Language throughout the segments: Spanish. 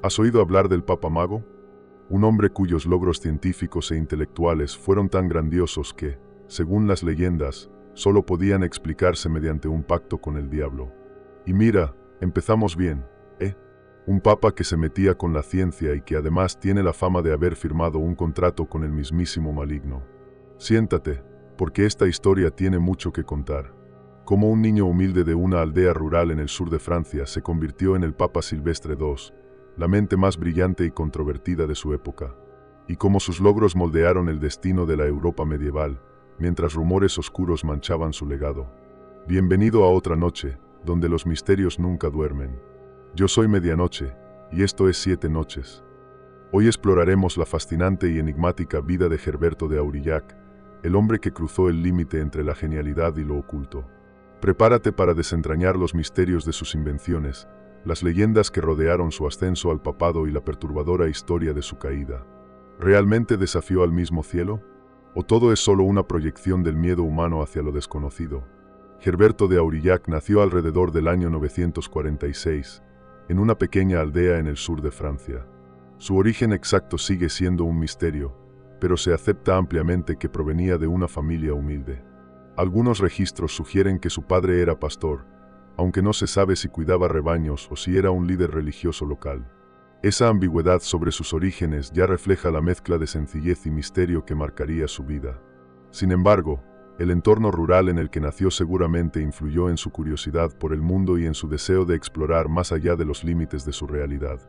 ¿Has oído hablar del Papa Mago? Un hombre cuyos logros científicos e intelectuales fueron tan grandiosos que, según las leyendas, solo podían explicarse mediante un pacto con el diablo. Y mira, empezamos bien, ¿eh? Un papa que se metía con la ciencia y que además tiene la fama de haber firmado un contrato con el mismísimo maligno. Siéntate, porque esta historia tiene mucho que contar. Cómo un niño humilde de una aldea rural en el sur de Francia se convirtió en el Papa Silvestre II, la mente más brillante y controvertida de su época, y cómo sus logros moldearon el destino de la Europa medieval, mientras rumores oscuros manchaban su legado. Bienvenido a otra noche, donde los misterios nunca duermen. Yo soy Medianoche, y esto es 7 noches. Hoy exploraremos la fascinante y enigmática vida de Gerberto de Aurillac, el hombre que cruzó el límite entre la genialidad y lo oculto. Prepárate para desentrañar los misterios de sus invenciones, las leyendas que rodearon su ascenso al papado y la perturbadora historia de su caída. ¿Realmente desafió al mismo cielo? ¿O todo es solo una proyección del miedo humano hacia lo desconocido? Gerberto de Aurillac nació alrededor del año 946, en una pequeña aldea en el sur de Francia. Su origen exacto sigue siendo un misterio, pero se acepta ampliamente que provenía de una familia humilde. Algunos registros sugieren que su padre era pastor, aunque no se sabe si cuidaba rebaños o si era un líder religioso local. Esa ambigüedad sobre sus orígenes ya refleja la mezcla de sencillez y misterio que marcaría su vida. Sin embargo, el entorno rural en el que nació seguramente influyó en su curiosidad por el mundo y en su deseo de explorar más allá de los límites de su realidad.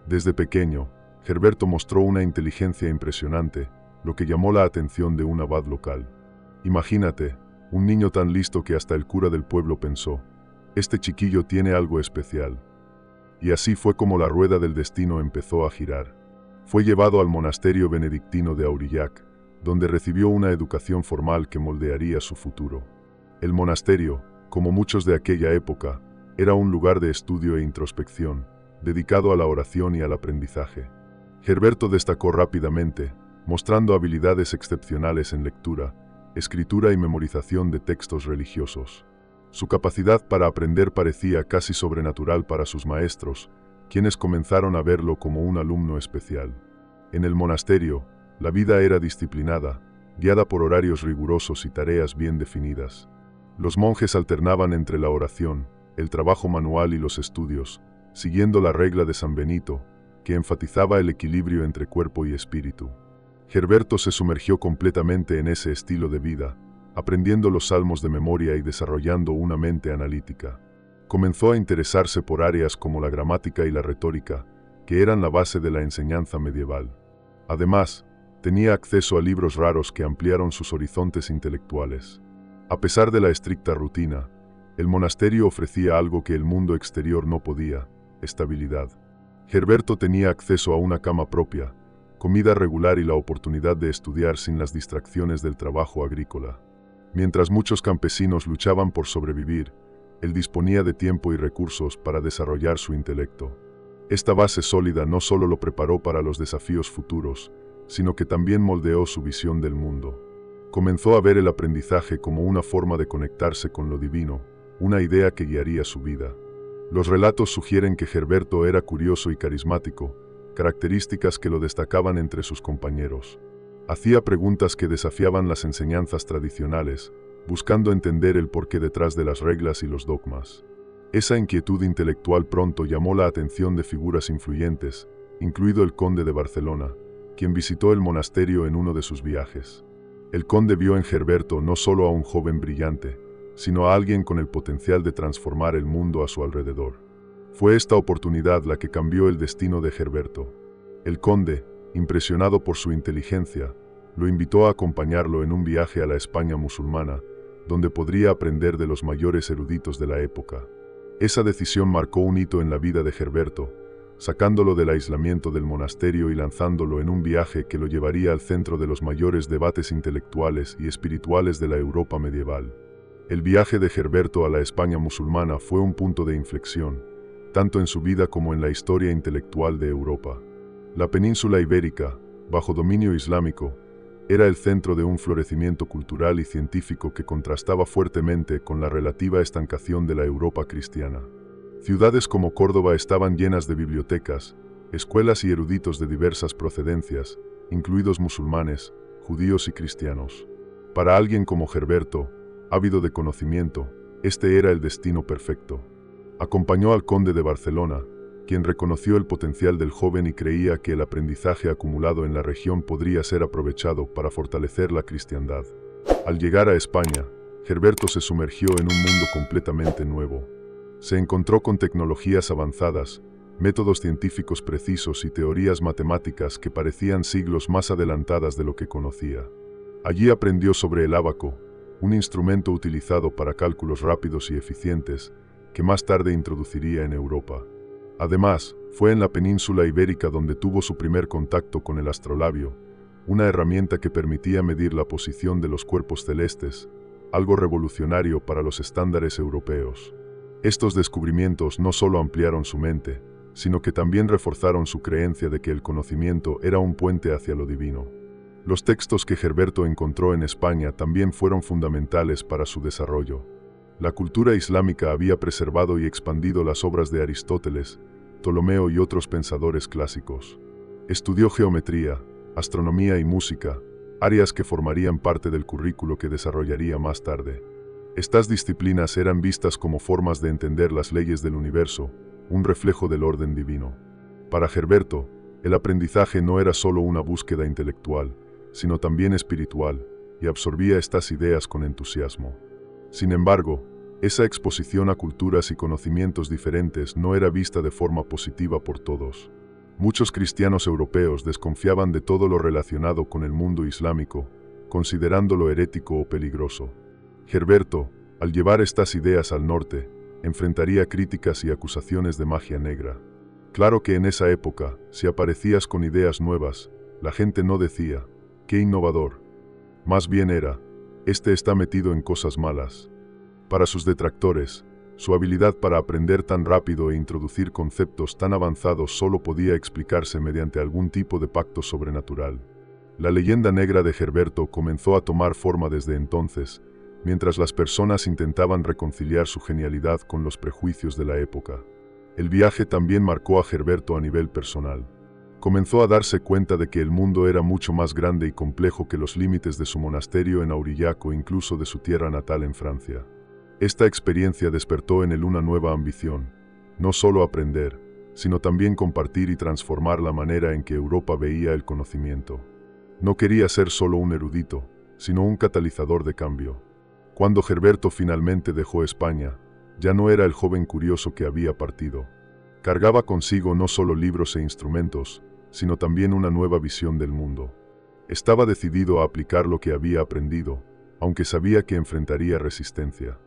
Desde pequeño, Gerberto mostró una inteligencia impresionante, lo que llamó la atención de un abad local. Imagínate, un niño tan listo que hasta el cura del pueblo pensó: este chiquillo tiene algo especial. Y así fue como la rueda del destino empezó a girar. Fue llevado al monasterio benedictino de Aurillac, donde recibió una educación formal que moldearía su futuro. El monasterio, como muchos de aquella época, era un lugar de estudio e introspección, dedicado a la oración y al aprendizaje. Gerberto destacó rápidamente, mostrando habilidades excepcionales en lectura, escritura y memorización de textos religiosos. Su capacidad para aprender parecía casi sobrenatural para sus maestros, quienes comenzaron a verlo como un alumno especial. En el monasterio, la vida era disciplinada, guiada por horarios rigurosos y tareas bien definidas. Los monjes alternaban entre la oración, el trabajo manual y los estudios, siguiendo la regla de San Benito, que enfatizaba el equilibrio entre cuerpo y espíritu. Gerberto se sumergió completamente en ese estilo de vida, aprendiendo los salmos de memoria y desarrollando una mente analítica. Comenzó a interesarse por áreas como la gramática y la retórica, que eran la base de la enseñanza medieval. Además, tenía acceso a libros raros que ampliaron sus horizontes intelectuales. A pesar de la estricta rutina, el monasterio ofrecía algo que el mundo exterior no podía: estabilidad. Gerberto tenía acceso a una cama propia, comida regular y la oportunidad de estudiar sin las distracciones del trabajo agrícola. Mientras muchos campesinos luchaban por sobrevivir, él disponía de tiempo y recursos para desarrollar su intelecto. Esta base sólida no solo lo preparó para los desafíos futuros, sino que también moldeó su visión del mundo. Comenzó a ver el aprendizaje como una forma de conectarse con lo divino, una idea que guiaría su vida. Los relatos sugieren que Gerberto era curioso y carismático, características que lo destacaban entre sus compañeros. Hacía preguntas que desafiaban las enseñanzas tradicionales, buscando entender el porqué detrás de las reglas y los dogmas. Esa inquietud intelectual pronto llamó la atención de figuras influyentes, incluido el conde de Barcelona, quien visitó el monasterio en uno de sus viajes. El conde vio en Gerberto no solo a un joven brillante, sino a alguien con el potencial de transformar el mundo a su alrededor. Fue esta oportunidad la que cambió el destino de Gerberto. El conde, impresionado por su inteligencia, lo invitó a acompañarlo en un viaje a la España musulmana, donde podría aprender de los mayores eruditos de la época. Esa decisión marcó un hito en la vida de Gerberto, sacándolo del aislamiento del monasterio y lanzándolo en un viaje que lo llevaría al centro de los mayores debates intelectuales y espirituales de la Europa medieval. El viaje de Gerberto a la España musulmana fue un punto de inflexión, tanto en su vida como en la historia intelectual de Europa. La península ibérica, bajo dominio islámico, era el centro de un florecimiento cultural y científico que contrastaba fuertemente con la relativa estancación de la Europa cristiana. Ciudades como Córdoba estaban llenas de bibliotecas, escuelas y eruditos de diversas procedencias, incluidos musulmanes, judíos y cristianos. Para alguien como Herberto, ávido de conocimiento, este era el destino perfecto. Acompañó al conde de Barcelona, quien reconoció el potencial del joven y creía que el aprendizaje acumulado en la región podría ser aprovechado para fortalecer la cristiandad. Al llegar a España, Herberto se sumergió en un mundo completamente nuevo. Se encontró con tecnologías avanzadas, métodos científicos precisos y teorías matemáticas que parecían siglos más adelantadas de lo que conocía. Allí aprendió sobre el ábaco, un instrumento utilizado para cálculos rápidos y eficientes, que más tarde introduciría en Europa. Además, fue en la península ibérica donde tuvo su primer contacto con el astrolabio, una herramienta que permitía medir la posición de los cuerpos celestes, algo revolucionario para los estándares europeos. Estos descubrimientos no solo ampliaron su mente, sino que también reforzaron su creencia de que el conocimiento era un puente hacia lo divino. Los textos que Herberto encontró en España también fueron fundamentales para su desarrollo. La cultura islámica había preservado y expandido las obras de Aristóteles, Ptolomeo y otros pensadores clásicos. Estudió geometría, astronomía y música, áreas que formarían parte del currículo que desarrollaría más tarde. Estas disciplinas eran vistas como formas de entender las leyes del universo, un reflejo del orden divino. Para Herberto, el aprendizaje no era solo una búsqueda intelectual, sino también espiritual, y absorbía estas ideas con entusiasmo. Sin embargo, esa exposición a culturas y conocimientos diferentes no era vista de forma positiva por todos. Muchos cristianos europeos desconfiaban de todo lo relacionado con el mundo islámico, considerándolo herético o peligroso. Herberto, al llevar estas ideas al norte, enfrentaría críticas y acusaciones de magia negra. Claro que en esa época, si aparecías con ideas nuevas, la gente no decía, ¡qué innovador! Más bien era, este está metido en cosas malas. Para sus detractores, su habilidad para aprender tan rápido e introducir conceptos tan avanzados solo podía explicarse mediante algún tipo de pacto sobrenatural. La leyenda negra de Herberto comenzó a tomar forma desde entonces, mientras las personas intentaban reconciliar su genialidad con los prejuicios de la época. El viaje también marcó a Herberto a nivel personal. Comenzó a darse cuenta de que el mundo era mucho más grande y complejo que los límites de su monasterio en Aurillac o incluso de su tierra natal en Francia. Esta experiencia despertó en él una nueva ambición, no solo aprender, sino también compartir y transformar la manera en que Europa veía el conocimiento. No quería ser solo un erudito, sino un catalizador de cambio. Cuando Herberto finalmente dejó España, ya no era el joven curioso que había partido. Cargaba consigo no solo libros e instrumentos, sino también una nueva visión del mundo. Estaba decidido a aplicar lo que había aprendido, aunque sabía que enfrentaría resistencia.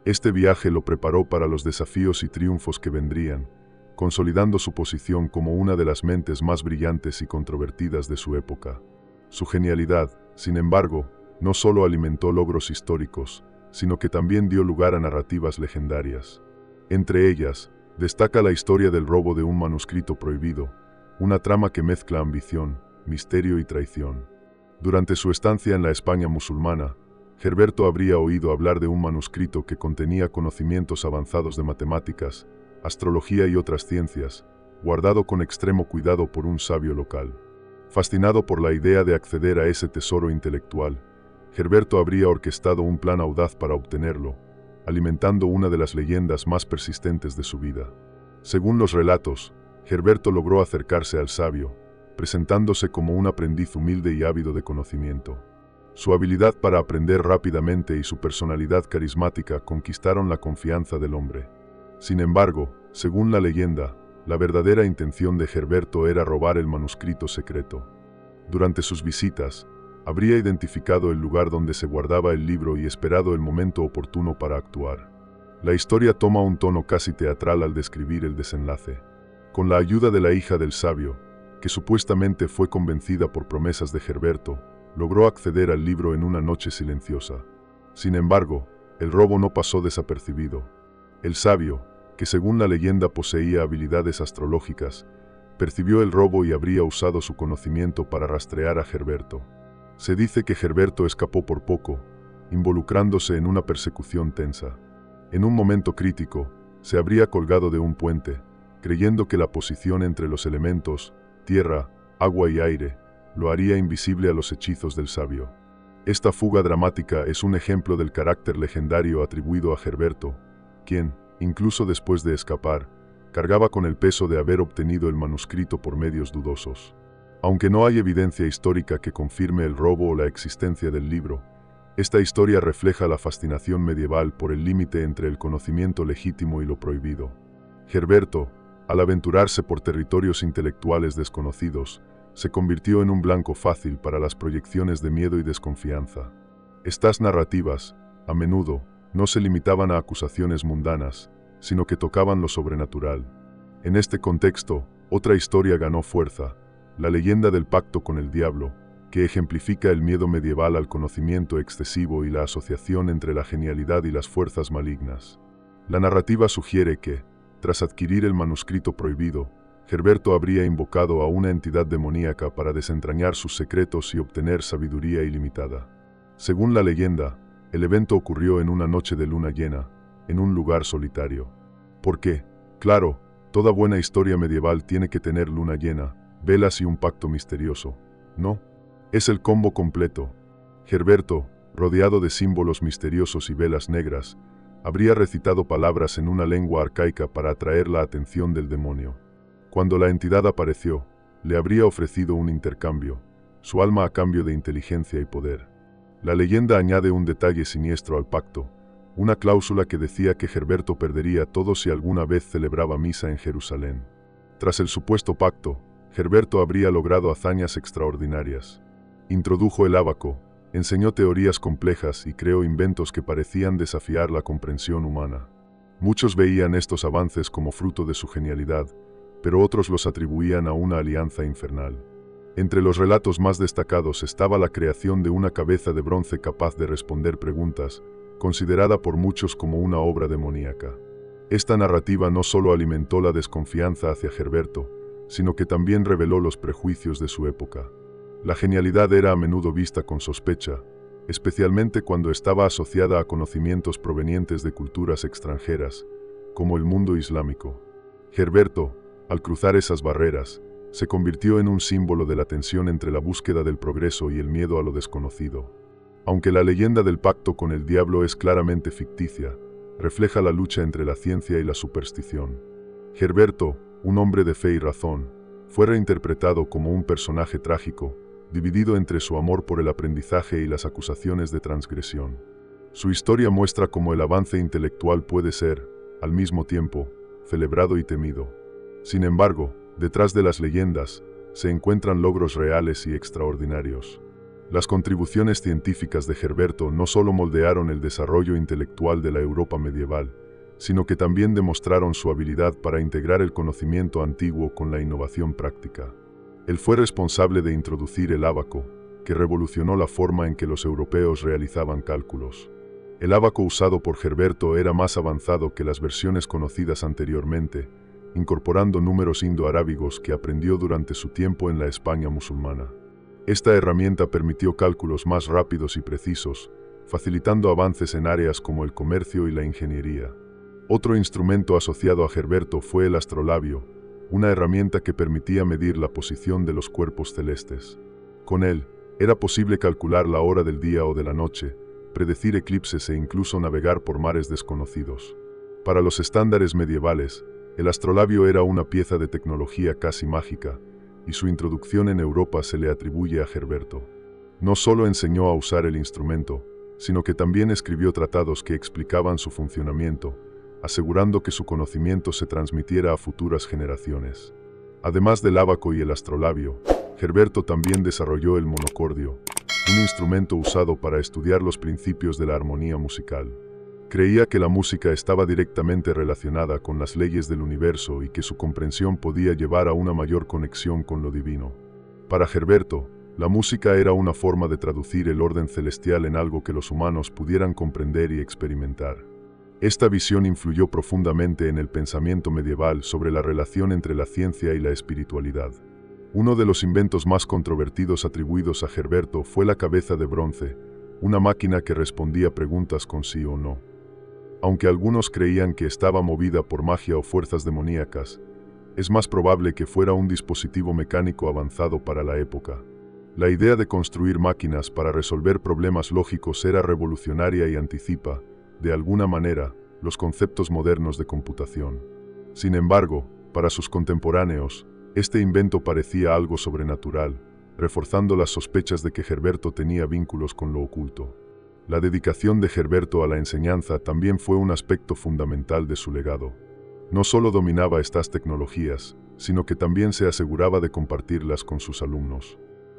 Este viaje lo preparó para los desafíos y triunfos que vendrían, consolidando su posición como una de las mentes más brillantes y controvertidas de su época. Su genialidad, sin embargo, no solo alimentó logros históricos, sino que también dio lugar a narrativas legendarias. Entre ellas, destaca la historia del robo de un manuscrito prohibido, una trama que mezcla ambición, misterio y traición. Durante su estancia en la España musulmana, Herberto habría oído hablar de un manuscrito que contenía conocimientos avanzados de matemáticas, astrología y otras ciencias, guardado con extremo cuidado por un sabio local. Fascinado por la idea de acceder a ese tesoro intelectual, Herberto habría orquestado un plan audaz para obtenerlo, alimentando una de las leyendas más persistentes de su vida. Según los relatos, Herberto logró acercarse al sabio, presentándose como un aprendiz humilde y ávido de conocimiento. Su habilidad para aprender rápidamente y su personalidad carismática conquistaron la confianza del hombre. Sin embargo, según la leyenda, la verdadera intención de Herberto era robar el manuscrito secreto. Durante sus visitas, habría identificado el lugar donde se guardaba el libro y esperado el momento oportuno para actuar. La historia toma un tono casi teatral al describir el desenlace. Con la ayuda de la hija del sabio, que supuestamente fue convencida por promesas de Herberto, logró acceder al libro en una noche silenciosa. Sin embargo, el robo no pasó desapercibido. El sabio, que según la leyenda poseía habilidades astrológicas, percibió el robo y habría usado su conocimiento para rastrear a Herberto. Se dice que Herberto escapó por poco, involucrándose en una persecución tensa. En un momento crítico, se habría colgado de un puente, creyendo que la posición entre los elementos, tierra, agua y aire, lo haría invisible a los hechizos del sabio. Esta fuga dramática es un ejemplo del carácter legendario atribuido a Gerberto, quien, incluso después de escapar, cargaba con el peso de haber obtenido el manuscrito por medios dudosos. Aunque no hay evidencia histórica que confirme el robo o la existencia del libro, esta historia refleja la fascinación medieval por el límite entre el conocimiento legítimo y lo prohibido. Gerberto, al aventurarse por territorios intelectuales desconocidos, se convirtió en un blanco fácil para las proyecciones de miedo y desconfianza. Estas narrativas, a menudo, no se limitaban a acusaciones mundanas, sino que tocaban lo sobrenatural. En este contexto, otra historia ganó fuerza, la leyenda del pacto con el diablo, que ejemplifica el miedo medieval al conocimiento excesivo y la asociación entre la genialidad y las fuerzas malignas. La narrativa sugiere que, tras adquirir el manuscrito prohibido, Gerberto habría invocado a una entidad demoníaca para desentrañar sus secretos y obtener sabiduría ilimitada. Según la leyenda, el evento ocurrió en una noche de luna llena, en un lugar solitario. Porque, claro, toda buena historia medieval tiene que tener luna llena, velas y un pacto misterioso, ¿no? Es el combo completo. Gerberto, rodeado de símbolos misteriosos y velas negras, habría recitado palabras en una lengua arcaica para atraer la atención del demonio. Cuando la entidad apareció, le habría ofrecido un intercambio, su alma a cambio de inteligencia y poder. La leyenda añade un detalle siniestro al pacto, una cláusula que decía que Gerberto perdería todo si alguna vez celebraba misa en Jerusalén. Tras el supuesto pacto, Gerberto habría logrado hazañas extraordinarias. Introdujo el ábaco, enseñó teorías complejas y creó inventos que parecían desafiar la comprensión humana. Muchos veían estos avances como fruto de su genialidad, pero otros los atribuían a una alianza infernal. Entre los relatos más destacados estaba la creación de una cabeza de bronce capaz de responder preguntas, considerada por muchos como una obra demoníaca. Esta narrativa no solo alimentó la desconfianza hacia Gerberto, sino que también reveló los prejuicios de su época. La genialidad era a menudo vista con sospecha, especialmente cuando estaba asociada a conocimientos provenientes de culturas extranjeras, como el mundo islámico. Gerberto, al cruzar esas barreras, se convirtió en un símbolo de la tensión entre la búsqueda del progreso y el miedo a lo desconocido. Aunque la leyenda del pacto con el diablo es claramente ficticia, refleja la lucha entre la ciencia y la superstición. Gerberto, un hombre de fe y razón, fue reinterpretado como un personaje trágico, dividido entre su amor por el aprendizaje y las acusaciones de transgresión. Su historia muestra cómo el avance intelectual puede ser, al mismo tiempo, celebrado y temido. Sin embargo, detrás de las leyendas, se encuentran logros reales y extraordinarios. Las contribuciones científicas de Gerberto no solo moldearon el desarrollo intelectual de la Europa medieval, sino que también demostraron su habilidad para integrar el conocimiento antiguo con la innovación práctica. Él fue responsable de introducir el ábaco, que revolucionó la forma en que los europeos realizaban cálculos. El ábaco usado por Gerberto era más avanzado que las versiones conocidas anteriormente, incorporando números indo-arábigos que aprendió durante su tiempo en la España musulmana. Esta herramienta permitió cálculos más rápidos y precisos, facilitando avances en áreas como el comercio y la ingeniería. Otro instrumento asociado a Gerberto fue el astrolabio, una herramienta que permitía medir la posición de los cuerpos celestes. Con él, era posible calcular la hora del día o de la noche, predecir eclipses e incluso navegar por mares desconocidos. Para los estándares medievales, el astrolabio era una pieza de tecnología casi mágica, y su introducción en Europa se le atribuye a Gerberto. No solo enseñó a usar el instrumento, sino que también escribió tratados que explicaban su funcionamiento, asegurando que su conocimiento se transmitiera a futuras generaciones. Además del ábaco y el astrolabio, Gerberto también desarrolló el monocordio, un instrumento usado para estudiar los principios de la armonía musical. Creía que la música estaba directamente relacionada con las leyes del universo y que su comprensión podía llevar a una mayor conexión con lo divino. Para Gerberto, la música era una forma de traducir el orden celestial en algo que los humanos pudieran comprender y experimentar. Esta visión influyó profundamente en el pensamiento medieval sobre la relación entre la ciencia y la espiritualidad. Uno de los inventos más controvertidos atribuidos a Gerberto fue la cabeza de bronce, una máquina que respondía preguntas con sí o no. Aunque algunos creían que estaba movida por magia o fuerzas demoníacas, Es más probable que fuera un dispositivo mecánico avanzado para la época. La idea de construir máquinas para resolver problemas lógicos era revolucionaria y anticipa, de alguna manera, los conceptos modernos de computación. Sin embargo, para sus contemporáneos, este invento parecía algo sobrenatural, reforzando las sospechas de que Herberto tenía vínculos con lo oculto. La dedicación de Herberto a la enseñanza también fue un aspecto fundamental de su legado. No solo dominaba estas tecnologías, sino que también se aseguraba de compartirlas con sus alumnos.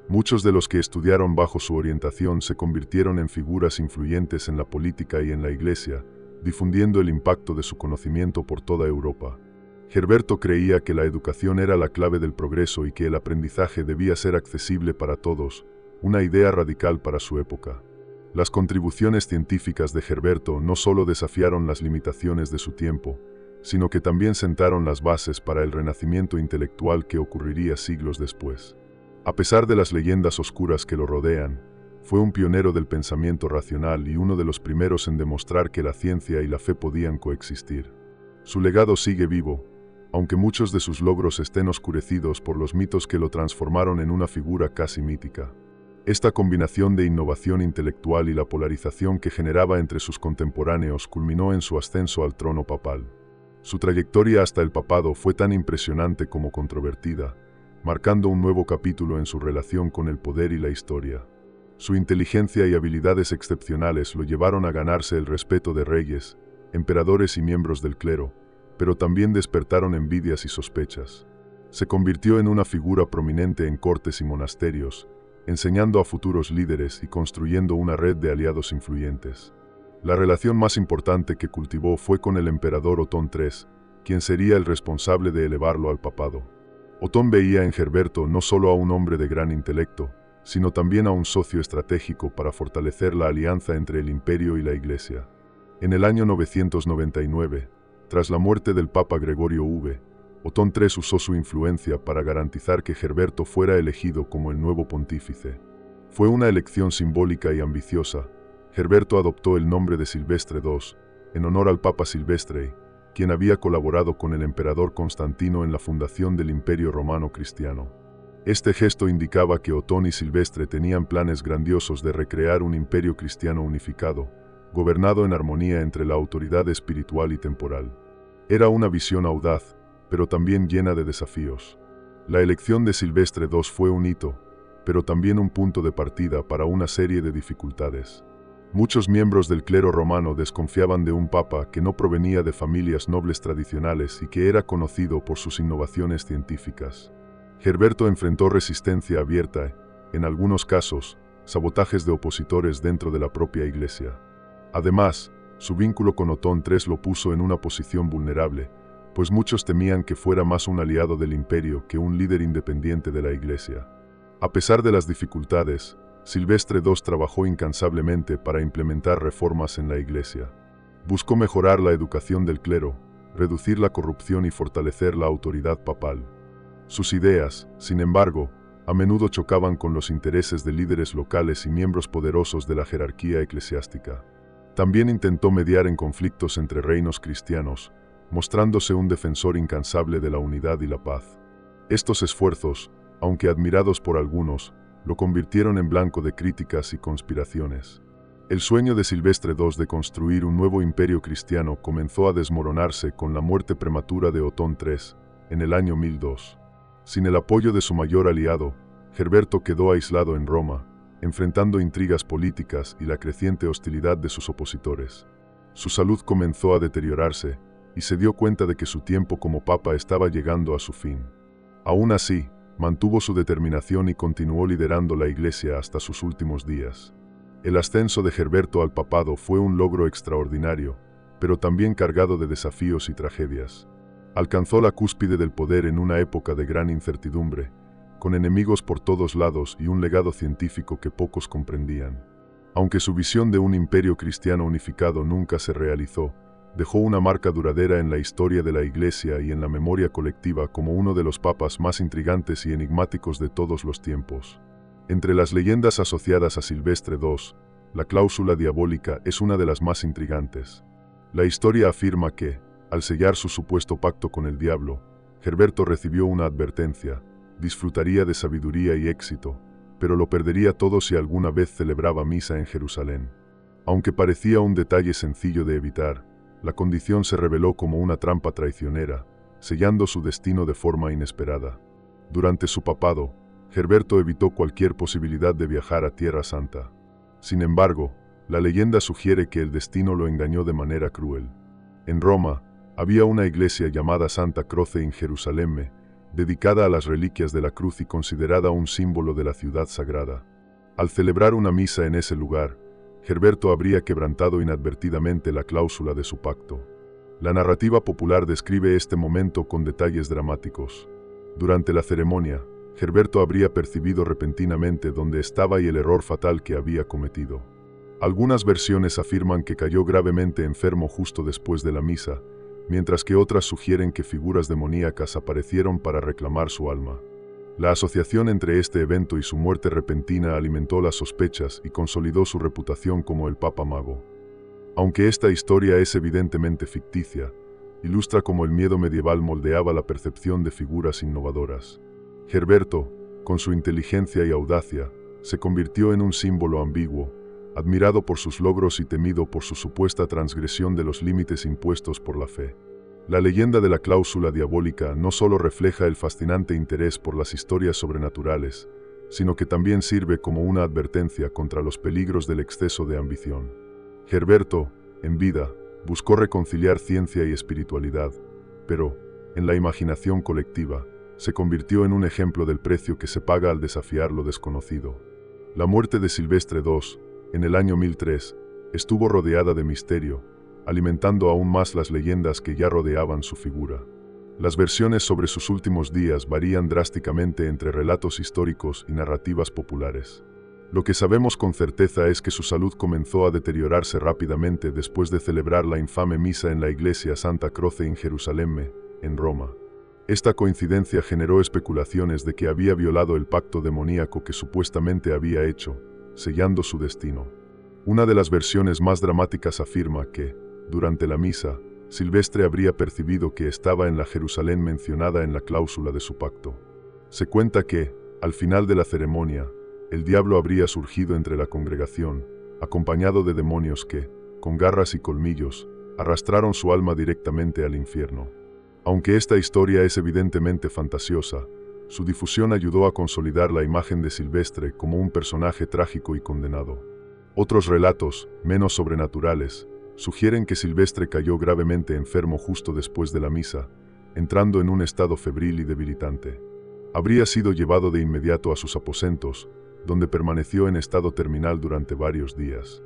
Muchos de los que estudiaron bajo su orientación se convirtieron en figuras influyentes en la política y en la Iglesia, difundiendo el impacto de su conocimiento por toda Europa. Herberto creía que la educación era la clave del progreso y que el aprendizaje debía ser accesible para todos, una idea radical para su época. Las contribuciones científicas de Herberto no solo desafiaron las limitaciones de su tiempo, sino que también sentaron las bases para el renacimiento intelectual que ocurriría siglos después. A pesar de las leyendas oscuras que lo rodean, fue un pionero del pensamiento racional y uno de los primeros en demostrar que la ciencia y la fe podían coexistir. Su legado sigue vivo, aunque muchos de sus logros estén oscurecidos por los mitos que lo transformaron en una figura casi mítica. Esta combinación de innovación intelectual y la polarización que generaba entre sus contemporáneos culminó en su ascenso al trono papal. Su trayectoria hasta el papado fue tan impresionante como controvertida, marcando un nuevo capítulo en su relación con el poder y la historia. Su inteligencia y habilidades excepcionales lo llevaron a ganarse el respeto de reyes, emperadores y miembros del clero, pero también despertaron envidias y sospechas. Se convirtió en una figura prominente en cortes y monasterios, enseñando a futuros líderes y construyendo una red de aliados influyentes. La relación más importante que cultivó fue con el emperador Otón III, quien sería el responsable de elevarlo al papado. Otón veía en Herberto no solo a un hombre de gran intelecto, sino también a un socio estratégico para fortalecer la alianza entre el imperio y la Iglesia. En el año 999, tras la muerte del Papa Gregorio V, Otón III usó su influencia para garantizar que Herberto fuera elegido como el nuevo pontífice. Fue una elección simbólica y ambiciosa. Herberto adoptó el nombre de Silvestre II, en honor al Papa Silvestre, quien había colaborado con el emperador Constantino en la fundación del Imperio Romano Cristiano. Este gesto indicaba que Otón y Silvestre tenían planes grandiosos de recrear un imperio cristiano unificado, gobernado en armonía entre la autoridad espiritual y temporal. Era una visión audaz, pero también llena de desafíos. La elección de Silvestre II fue un hito, pero también un punto de partida para una serie de dificultades. Muchos miembros del clero romano desconfiaban de un papa que no provenía de familias nobles tradicionales y que era conocido por sus innovaciones científicas. Herberto enfrentó resistencia abierta, en algunos casos, sabotajes de opositores dentro de la propia Iglesia. Además, su vínculo con Otón III lo puso en una posición vulnerable, pues muchos temían que fuera más un aliado del imperio que un líder independiente de la Iglesia. A pesar de las dificultades, Silvestre II trabajó incansablemente para implementar reformas en la Iglesia. Buscó mejorar la educación del clero, reducir la corrupción y fortalecer la autoridad papal. Sus ideas, sin embargo, a menudo chocaban con los intereses de líderes locales y miembros poderosos de la jerarquía eclesiástica. También intentó mediar en conflictos entre reinos cristianos, mostrándose un defensor incansable de la unidad y la paz. Estos esfuerzos, aunque admirados por algunos, lo convirtieron en blanco de críticas y conspiraciones. El sueño de Silvestre II de construir un nuevo imperio cristiano comenzó a desmoronarse con la muerte prematura de Otón III, en el año 1002. Sin el apoyo de su mayor aliado, Herberto quedó aislado en Roma, enfrentando intrigas políticas y la creciente hostilidad de sus opositores. Su salud comenzó a deteriorarse, y se dio cuenta de que su tiempo como papa estaba llegando a su fin. Aún así, mantuvo su determinación y continuó liderando la Iglesia hasta sus últimos días. El ascenso de Herberto al papado fue un logro extraordinario, pero también cargado de desafíos y tragedias. Alcanzó la cúspide del poder en una época de gran incertidumbre, con enemigos por todos lados y un legado científico que pocos comprendían. Aunque su visión de un imperio cristiano unificado nunca se realizó, dejó una marca duradera en la historia de la Iglesia y en la memoria colectiva como uno de los papas más intrigantes y enigmáticos de todos los tiempos. Entre las leyendas asociadas a Silvestre II, la cláusula diabólica es una de las más intrigantes. La historia afirma que, al sellar su supuesto pacto con el diablo, Gerberto recibió una advertencia: disfrutaría de sabiduría y éxito, pero lo perdería todo si alguna vez celebraba misa en Jerusalén. Aunque parecía un detalle sencillo de evitar, la condición se reveló como una trampa traicionera, sellando su destino de forma inesperada. Durante su papado, Gerberto evitó cualquier posibilidad de viajar a Tierra Santa. Sin embargo, la leyenda sugiere que el destino lo engañó de manera cruel. En Roma, había una iglesia llamada Santa Croce in Jerusalemme, dedicada a las reliquias de la cruz y considerada un símbolo de la ciudad sagrada. Al celebrar una misa en ese lugar, Gerberto habría quebrantado inadvertidamente la cláusula de su pacto. La narrativa popular describe este momento con detalles dramáticos. Durante la ceremonia, Gerberto habría percibido repentinamente dónde estaba y el error fatal que había cometido. Algunas versiones afirman que cayó gravemente enfermo justo después de la misa, mientras que otras sugieren que figuras demoníacas aparecieron para reclamar su alma. La asociación entre este evento y su muerte repentina alimentó las sospechas y consolidó su reputación como el Papa Mago. Aunque esta historia es evidentemente ficticia, ilustra cómo el miedo medieval moldeaba la percepción de figuras innovadoras. Gerberto, con su inteligencia y audacia, se convirtió en un símbolo ambiguo, admirado por sus logros y temido por su supuesta transgresión de los límites impuestos por la fe. La leyenda de la cláusula diabólica no solo refleja el fascinante interés por las historias sobrenaturales, sino que también sirve como una advertencia contra los peligros del exceso de ambición. Gerberto, en vida, buscó reconciliar ciencia y espiritualidad, pero, en la imaginación colectiva, se convirtió en un ejemplo del precio que se paga al desafiar lo desconocido. La muerte de Silvestre II, en el año 1003, estuvo rodeada de misterio, alimentando aún más las leyendas que ya rodeaban su figura. Las versiones sobre sus últimos días varían drásticamente entre relatos históricos y narrativas populares. Lo que sabemos con certeza es que su salud comenzó a deteriorarse rápidamente después de celebrar la infame misa en la iglesia Santa Croce in Jerusalemme, en Roma. Esta coincidencia generó especulaciones de que había violado el pacto demoníaco que supuestamente había hecho, sellando su destino. Una de las versiones más dramáticas afirma que, durante la misa, Silvestre habría percibido que estaba en la Jerusalén mencionada en la cláusula de su pacto. Se cuenta que, al final de la ceremonia, el diablo habría surgido entre la congregación, acompañado de demonios que, con garras y colmillos, arrastraron su alma directamente al infierno. Aunque esta historia es evidentemente fantasiosa, su difusión ayudó a consolidar la imagen de Silvestre como un personaje trágico y condenado. Otros relatos, menos sobrenaturales, sugieren que Silvestre cayó gravemente enfermo justo después de la misa, entrando en un estado febril y debilitante. Habría sido llevado de inmediato a sus aposentos, donde permaneció en estado terminal durante varios días.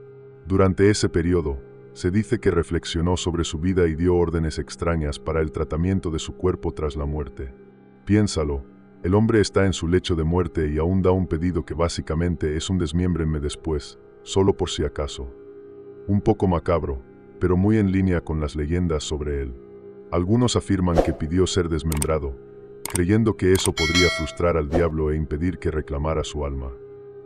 Durante ese periodo, se dice que reflexionó sobre su vida y dio órdenes extrañas para el tratamiento de su cuerpo tras la muerte. Piénsalo, el hombre está en su lecho de muerte y aún da un pedido que básicamente es un desmiémbrenme después, solo por si acaso. Un poco macabro, pero muy en línea con las leyendas sobre él. Algunos afirman que pidió ser desmembrado, creyendo que eso podría frustrar al diablo e impedir que reclamara su alma.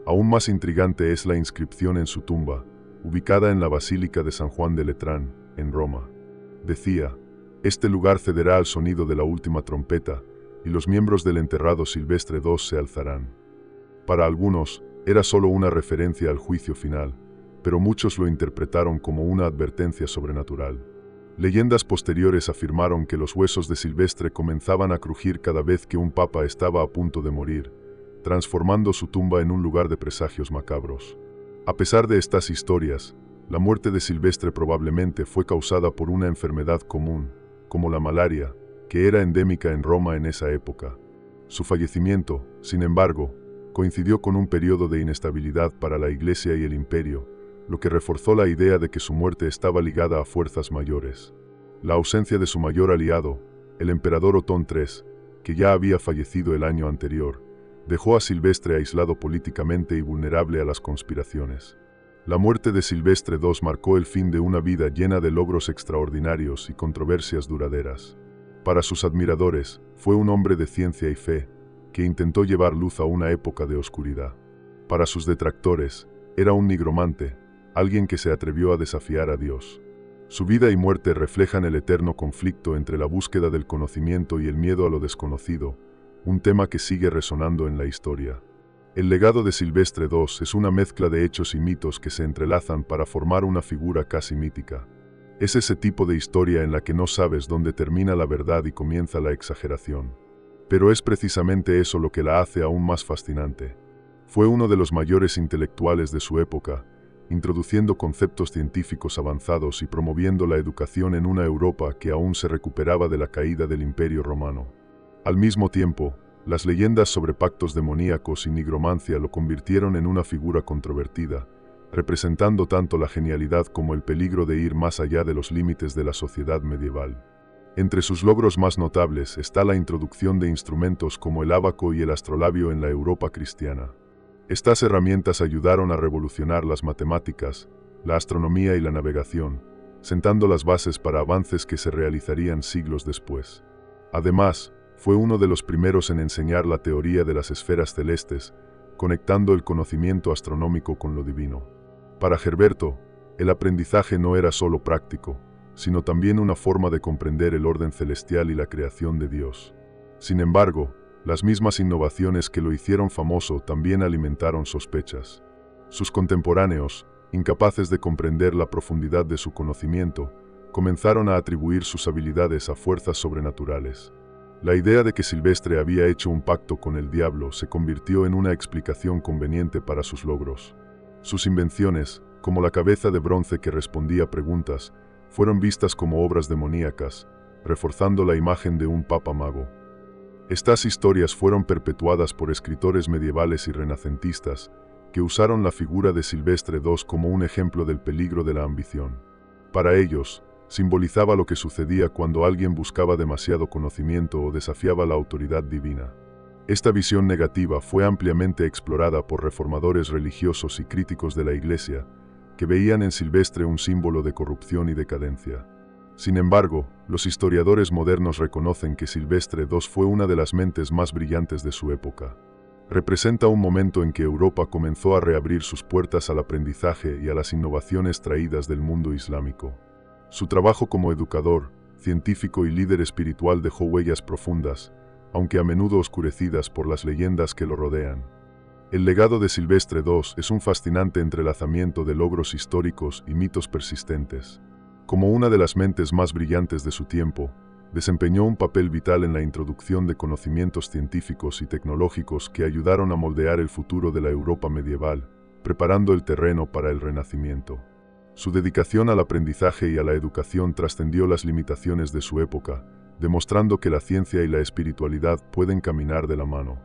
Aún más intrigante es la inscripción en su tumba, ubicada en la Basílica de San Juan de Letrán, en Roma. Decía: «Este lugar cederá al sonido de la última trompeta, y los miembros del enterrado Silvestre II se alzarán». Para algunos, era solo una referencia al juicio final, pero muchos lo interpretaron como una advertencia sobrenatural. Leyendas posteriores afirmaron que los huesos de Silvestre comenzaban a crujir cada vez que un papa estaba a punto de morir, transformando su tumba en un lugar de presagios macabros. A pesar de estas historias, la muerte de Silvestre probablemente fue causada por una enfermedad común, como la malaria, que era endémica en Roma en esa época. Su fallecimiento, sin embargo, coincidió con un periodo de inestabilidad para la Iglesia y el Imperio, lo que reforzó la idea de que su muerte estaba ligada a fuerzas mayores. La ausencia de su mayor aliado, el emperador Otón III, que ya había fallecido el año anterior, dejó a Silvestre aislado políticamente y vulnerable a las conspiraciones. La muerte de Silvestre II marcó el fin de una vida llena de logros extraordinarios y controversias duraderas. Para sus admiradores, fue un hombre de ciencia y fe, que intentó llevar luz a una época de oscuridad. Para sus detractores, era un nigromante, alguien que se atrevió a desafiar a Dios. Su vida y muerte reflejan el eterno conflicto entre la búsqueda del conocimiento y el miedo a lo desconocido, un tema que sigue resonando en la historia. El legado de Silvestre II es una mezcla de hechos y mitos que se entrelazan para formar una figura casi mítica. Es ese tipo de historia en la que no sabes dónde termina la verdad y comienza la exageración. Pero es precisamente eso lo que la hace aún más fascinante. Fue uno de los mayores intelectuales de su época, introduciendo conceptos científicos avanzados y promoviendo la educación en una Europa que aún se recuperaba de la caída del Imperio Romano. Al mismo tiempo, las leyendas sobre pactos demoníacos y nigromancia lo convirtieron en una figura controvertida, representando tanto la genialidad como el peligro de ir más allá de los límites de la sociedad medieval. Entre sus logros más notables está la introducción de instrumentos como el ábaco y el astrolabio en la Europa cristiana. Estas herramientas ayudaron a revolucionar las matemáticas, la astronomía y la navegación, sentando las bases para avances que se realizarían siglos después. Además, fue uno de los primeros en enseñar la teoría de las esferas celestes, conectando el conocimiento astronómico con lo divino. Para Herberto, el aprendizaje no era solo práctico, sino también una forma de comprender el orden celestial y la creación de Dios. Sin embargo, las mismas innovaciones que lo hicieron famoso también alimentaron sospechas. Sus contemporáneos, incapaces de comprender la profundidad de su conocimiento, comenzaron a atribuir sus habilidades a fuerzas sobrenaturales. La idea de que Silvestre había hecho un pacto con el diablo se convirtió en una explicación conveniente para sus logros. Sus invenciones, como la cabeza de bronce que respondía a preguntas, fueron vistas como obras demoníacas, reforzando la imagen de un papa mago. Estas historias fueron perpetuadas por escritores medievales y renacentistas, que usaron la figura de Silvestre II como un ejemplo del peligro de la ambición. Para ellos, simbolizaba lo que sucedía cuando alguien buscaba demasiado conocimiento o desafiaba la autoridad divina. Esta visión negativa fue ampliamente explorada por reformadores religiosos y críticos de la Iglesia, que veían en Silvestre un símbolo de corrupción y decadencia. Sin embargo, los historiadores modernos reconocen que Silvestre II fue una de las mentes más brillantes de su época. Representa un momento en que Europa comenzó a reabrir sus puertas al aprendizaje y a las innovaciones traídas del mundo islámico. Su trabajo como educador, científico y líder espiritual dejó huellas profundas, aunque a menudo oscurecidas por las leyendas que lo rodean. El legado de Silvestre II es un fascinante entrelazamiento de logros históricos y mitos persistentes. Como una de las mentes más brillantes de su tiempo, desempeñó un papel vital en la introducción de conocimientos científicos y tecnológicos que ayudaron a moldear el futuro de la Europa medieval, preparando el terreno para el Renacimiento. Su dedicación al aprendizaje y a la educación trascendió las limitaciones de su época, demostrando que la ciencia y la espiritualidad pueden caminar de la mano.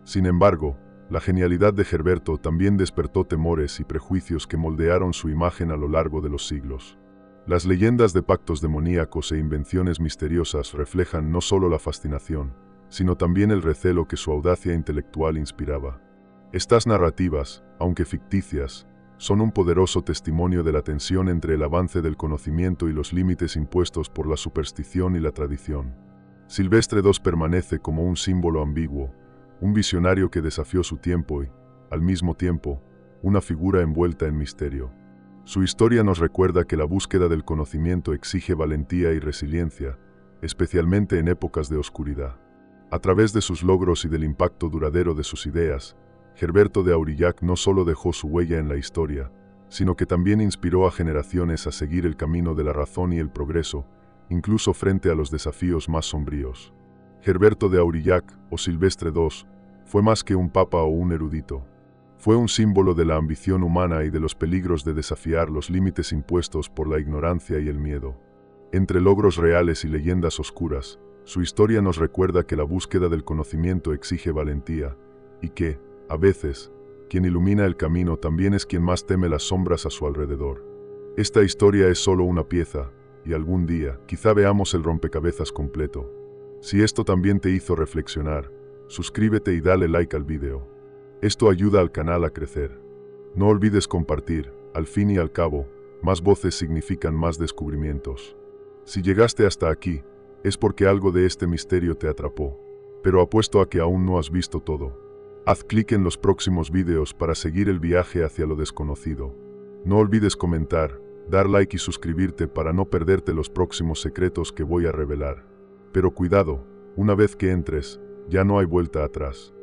Sin embargo, la genialidad de Herberto también despertó temores y prejuicios que moldearon su imagen a lo largo de los siglos. Las leyendas de pactos demoníacos e invenciones misteriosas reflejan no solo la fascinación, sino también el recelo que su audacia intelectual inspiraba. Estas narrativas, aunque ficticias, son un poderoso testimonio de la tensión entre el avance del conocimiento y los límites impuestos por la superstición y la tradición. Silvestre II permanece como un símbolo ambiguo, un visionario que desafió su tiempo y, al mismo tiempo, una figura envuelta en misterio. Su historia nos recuerda que la búsqueda del conocimiento exige valentía y resiliencia, especialmente en épocas de oscuridad. A través de sus logros y del impacto duradero de sus ideas, Herberto de Aurillac no solo dejó su huella en la historia, sino que también inspiró a generaciones a seguir el camino de la razón y el progreso, incluso frente a los desafíos más sombríos. Herberto de Aurillac, o Silvestre II, fue más que un papa o un erudito. Fue un símbolo de la ambición humana y de los peligros de desafiar los límites impuestos por la ignorancia y el miedo. Entre logros reales y leyendas oscuras, su historia nos recuerda que la búsqueda del conocimiento exige valentía, y que, a veces, quien ilumina el camino también es quien más teme las sombras a su alrededor. Esta historia es solo una pieza, y algún día, quizá veamos el rompecabezas completo. Si esto también te hizo reflexionar, suscríbete y dale like al video. Esto ayuda al canal a crecer. No olvides compartir, al fin y al cabo, más voces significan más descubrimientos. Si llegaste hasta aquí, es porque algo de este misterio te atrapó, pero apuesto a que aún no has visto todo. Haz clic en los próximos videos para seguir el viaje hacia lo desconocido. No olvides comentar, dar like y suscribirte para no perderte los próximos secretos que voy a revelar. Pero cuidado, una vez que entres, ya no hay vuelta atrás.